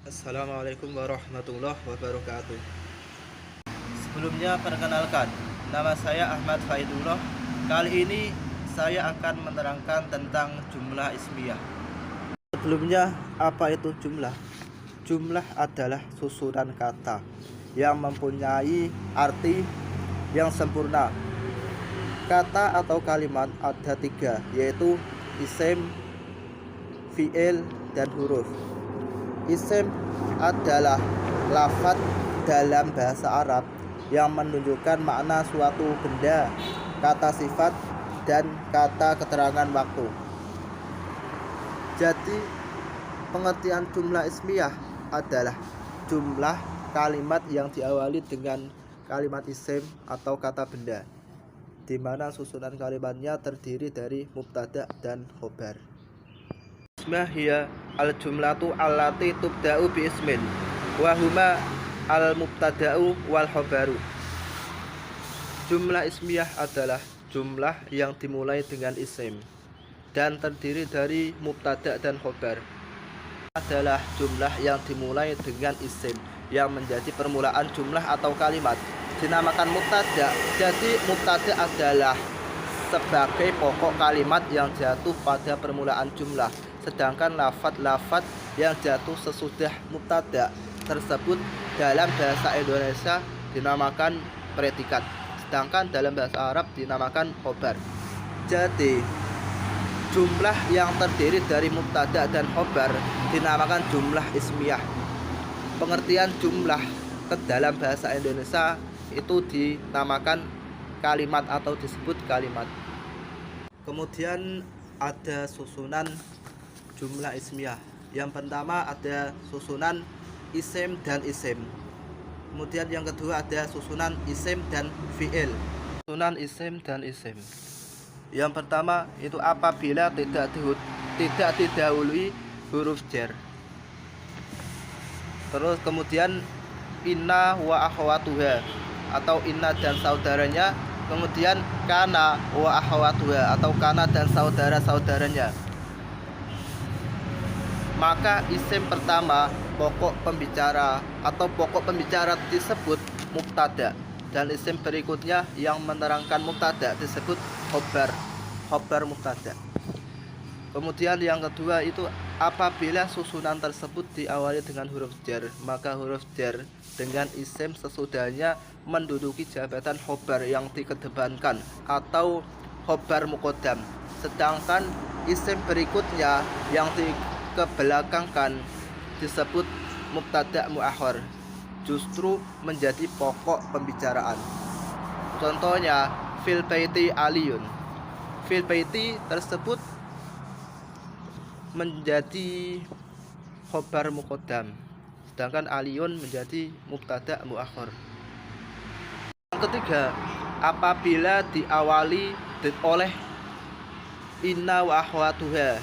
Assalamualaikum warahmatullahi wabarakatuh. Sebelumnya perkenalkan, nama saya Ahmad Faidullah. Kali ini saya akan menerangkan tentang jumlah ismiyah. Sebelumnya, apa itu jumlah? Jumlah adalah susunan kata yang mempunyai arti yang sempurna. Kata atau kalimat ada tiga, yaitu isim, fi'il, dan huruf. Isim adalah lafaz dalam bahasa Arab yang menunjukkan makna suatu benda, kata sifat, dan kata keterangan waktu. Jadi, pengertian jumlah ismiyah adalah jumlah kalimat yang diawali dengan kalimat isim atau kata benda, di mana susunan kalimatnya terdiri dari mubtada dan khobar. Ismah hiya al-jumlatu allati tubda'u bi ismin wa huma al-mubtada'u wal khobaru. Jumlah ismiyah adalah jumlah yang dimulai dengan isim dan terdiri dari mubtada dan khobar. Adalah jumlah yang dimulai dengan isim yang menjadi permulaan jumlah atau kalimat dinamakan mubtada. Jadi mubtada adalah sebagai pokok kalimat yang jatuh pada permulaan jumlah, sedangkan lafaz-lafaz yang jatuh sesudah mubtada tersebut dalam bahasa Indonesia dinamakan predikat, sedangkan dalam bahasa Arab dinamakan khobar. Jadi jumlah yang terdiri dari mubtada dan khobar dinamakan jumlah ismiyah. Pengertian jumlah ke dalam bahasa Indonesia itu dinamakan kalimat atau disebut kalimat. Kemudian ada susunan jumlah ismiyah. Yang pertama ada susunan isim dan isim. Kemudian yang kedua ada susunan isim dan fi'il. Susunan isim dan isim. Yang pertama itu apabila tidak didahului huruf jar. Terus kemudian inna wa akhwatuha atau inna dan saudaranya, kemudian kana wa akhwatuha atau kana dan saudara-saudaranya. Maka isim pertama pokok pembicara atau pokok pembicara disebut mubtada, dan isim berikutnya yang menerangkan mubtada disebut khobar mubtada. Kemudian yang kedua itu apabila susunan tersebut diawali dengan huruf jar, maka huruf jar dengan isim sesudahnya menduduki jabatan khobar yang dikedepankan atau khobar muqaddam. Sedangkan isim berikutnya yang dikebelakangkan disebut mubtada muakhar, justru menjadi pokok pembicaraan. Contohnya fil baiti aliyun. Fil baiti tersebut menjadi khobar muqaddam, sedangkan aliyun menjadi mubtada muakhar. Yang ketiga, apabila diawali oleh inna wa akhwatuha,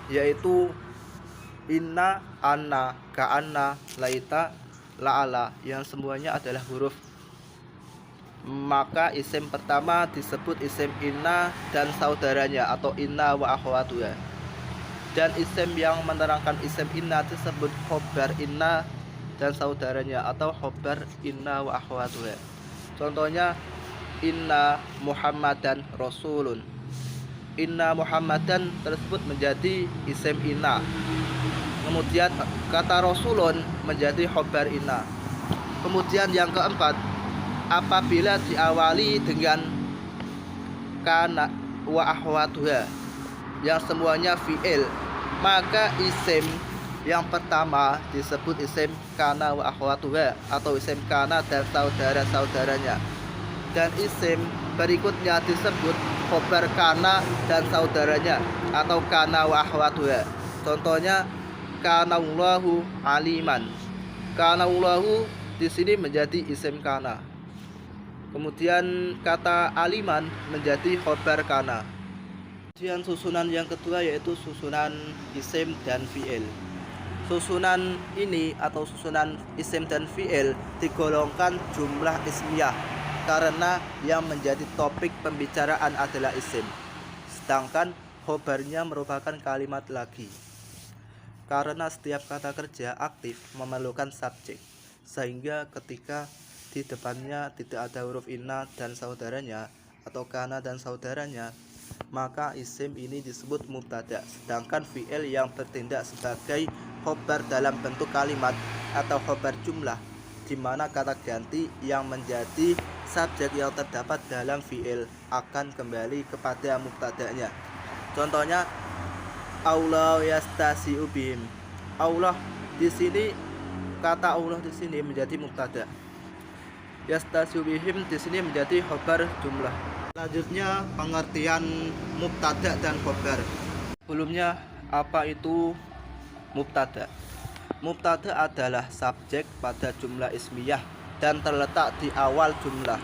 yaitu inna, anna, ka'anna, laita, la'ala, yang semuanya adalah huruf, maka isim pertama disebut isim inna dan saudaranya atau inna wa akhwatuha. Dan isim yang menerangkan isim inna disebut khobar inna dan saudaranya atau khobar inna wa akhwatuha. Contohnya inna Muhammadan rasulun. Inna Muhammadan tersebut menjadi isim inna. Kemudian kata rasulun menjadi khobar inna. Kemudian yang keempat, apabila diawali dengan kana wa akhwatuha yang semuanya fi'il, maka isim yang pertama disebut isim kana wa akhwatuha atau isim kana dan saudara-saudaranya, dan isim berikutnya disebut khobar kana dan saudaranya atau kana wa akhwatuha. Contohnya kanallahu aliman. Kanallahu di sini menjadi isim kana. Kemudian kata aliman menjadi khobar kana. Kemudian susunan yang kedua yaitu susunan isim dan fi'il. Susunan ini atau susunan isim dan fi'il digolongkan jumlah ismiyah karena yang menjadi topik pembicaraan adalah isim, sedangkan khobarnya merupakan kalimat lagi. karena setiap kata kerja aktif memerlukan subjek, sehingga ketika di depannya tidak ada huruf inna dan saudaranya atau kana dan saudaranya, maka isim ini disebut mubtada. Sedangkan fi'il yang bertindak sebagai khobar dalam bentuk kalimat atau khobar jumlah, di mana kata ganti yang menjadi subjek yang terdapat dalam fi'il akan kembali kepada mubtadanya. Contohnya Allah yastasi'u bihim. Allah di sini, kata Allah di sini menjadi mubtada. Yastasi'u bihim di sini menjadi khobar jumlah. Selanjutnya pengertian mubtada dan khobar. Sebelumnya, apa itu mubtada? Mubtada adalah subjek pada jumlah ismiyah dan terletak di awal jumlah.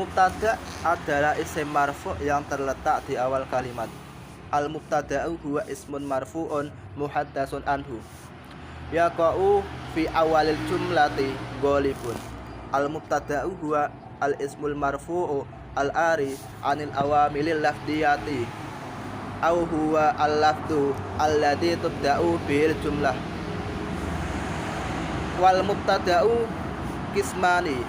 Mubtada adalah isim marfu' yang terletak di awal kalimat. Al-mubtada'u huwa ismun marfu'un muhaddatsun anhu yaqa'u fi awalil jumlati ghalibun. Al-mubtada'u huwa al-ismul marfu'u al-ari anil awamilil lafdiyati aw huwa al-lafdu alladhi tubda'u bihil jumlah. Wal mubtada'u kismani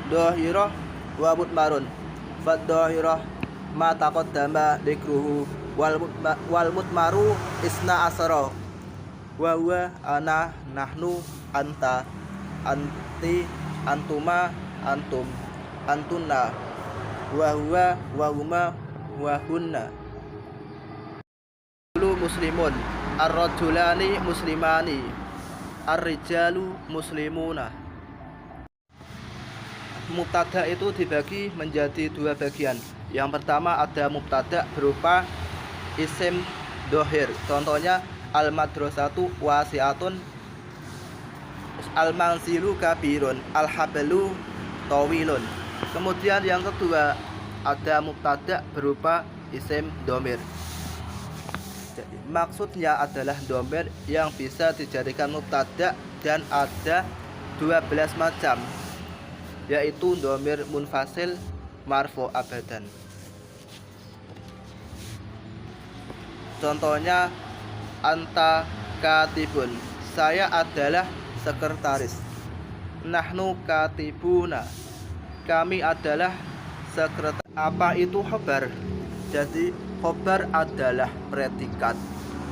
dhahirah wa mudmarun. Fad dhahirah ma taqaddama dzikruhu wal mudmaru isna asara wa huwa ana, nahnu, anta, anti, antuma, antum, antunna, wa huwa, wa huma, wa hunna. Muslimun, ar-rajulani muslimani, ar-rijalu muslimuna. Mubtada itu dibagi menjadi dua bagian. Yang pertama ada mubtada berupa isim dohir. Contohnya al-madrasatu wasi'atun, al-manzilu kabirun, al-hablu tawilun. Kemudian yang kedua ada mubtada berupa isim domir. Jadi, maksudnya adalah domir yang bisa dijadikan mubtada dan ada 12 macam, yaitu domir munfasil, marfu abadan. Contohnya anta katibun, saya adalah sekretaris. Nahnu katibuna, kami adalah sekretaris. Apa itu khobar? Jadi khobar adalah predikat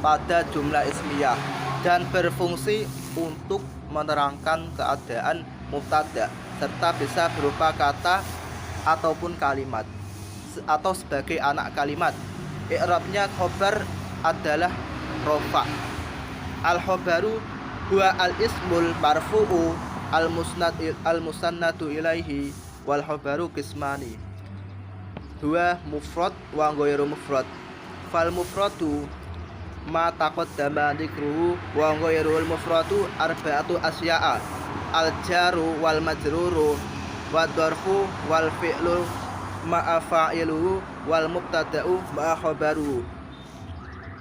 pada jumlah ismiyah dan berfungsi untuk menerangkan keadaan mubtada, serta bisa berupa kata ataupun kalimat atau sebagai anak kalimat. I'rabnya khobar adalah rofa. Al-khobaru huwa al-ismul marfu'u al-musannadu ilaihi wal khobaru qismani huwa mufrad wa ghairu mufrad. Fal mufradu ma taqaddama dzikruhu wa ghairul mufradu arba'atu asya'a al-jaru wal majruru wad dzarfu wal fi'lu ma'a fa'iluhu wal mubtada'u ma'a khabaruhu.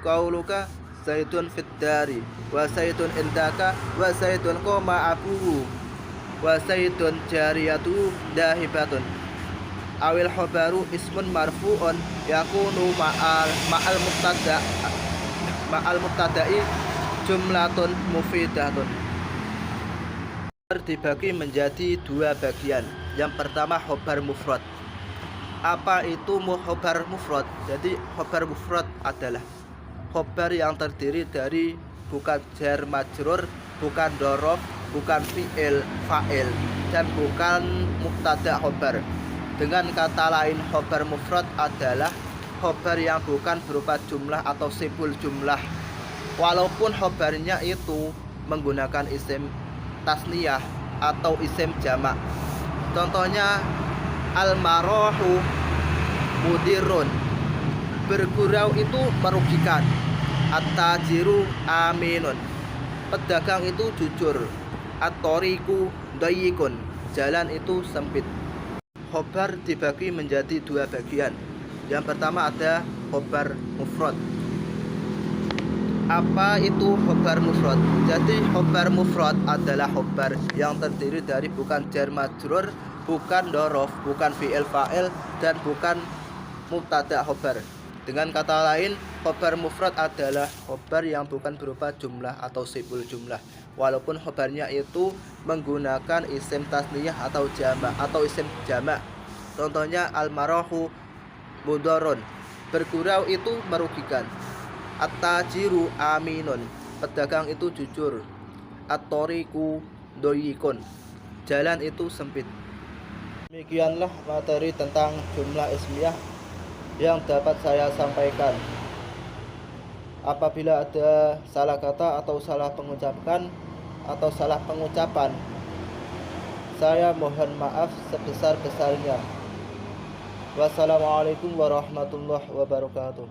Qauluka zaidun fid dari wa zaidun indaka wa zaidun qama abuhu wa zaidun jariyatu dahibatun. Awil khabaru ismun marfu'un yakunu ma'al mubtada'i jumlatun mufidatun. Dibagi menjadi dua bagian. Yang pertama khobar mufrad. Apa itu khobar mufrad? Jadi khobar mufrad adalah khobar yang terdiri dari bukan jar majrur, bukan dorof, bukan fi'il fa'il, dan bukan mubtada khobar. Dengan kata lain, khobar mufrad adalah khobar yang bukan berupa jumlah atau simbol jumlah, walaupun khobarnya itu menggunakan isim tasniyah atau isim jamak. Contohnya al-marahu mudirun, bergurau itu merugikan. At-tajiru aminun, pedagang itu jujur. At-tariqu dayyikun, jalan itu sempit. Khobar dibagi menjadi dua bagian. Yang pertama ada khobar mufrad. Apa itu khobar mufrad? Jadi khobar mufrad adalah khobar yang terdiri dari bukan jar majrur, bukan dorof, bukan fi'il fa'il, dan bukan mubtada khobar. Dengan kata lain, khobar mufrad adalah khobar yang bukan berupa jumlah atau sibul jumlah, walaupun khobarnya itu menggunakan isim tasniyah atau jamak atau isim jamak. Contohnya al-marahu mudorun, bergurau itu merugikan. At-tajiru aminun, pedagang itu jujur. At-toriku doyikun, jalan itu sempit. Demikianlah materi tentang jumlah ismiyah yang dapat saya sampaikan. Apabila ada salah kata atau salah pengucapan saya mohon maaf sebesar-besarnya. Wassalamualaikum warahmatullahi wabarakatuh.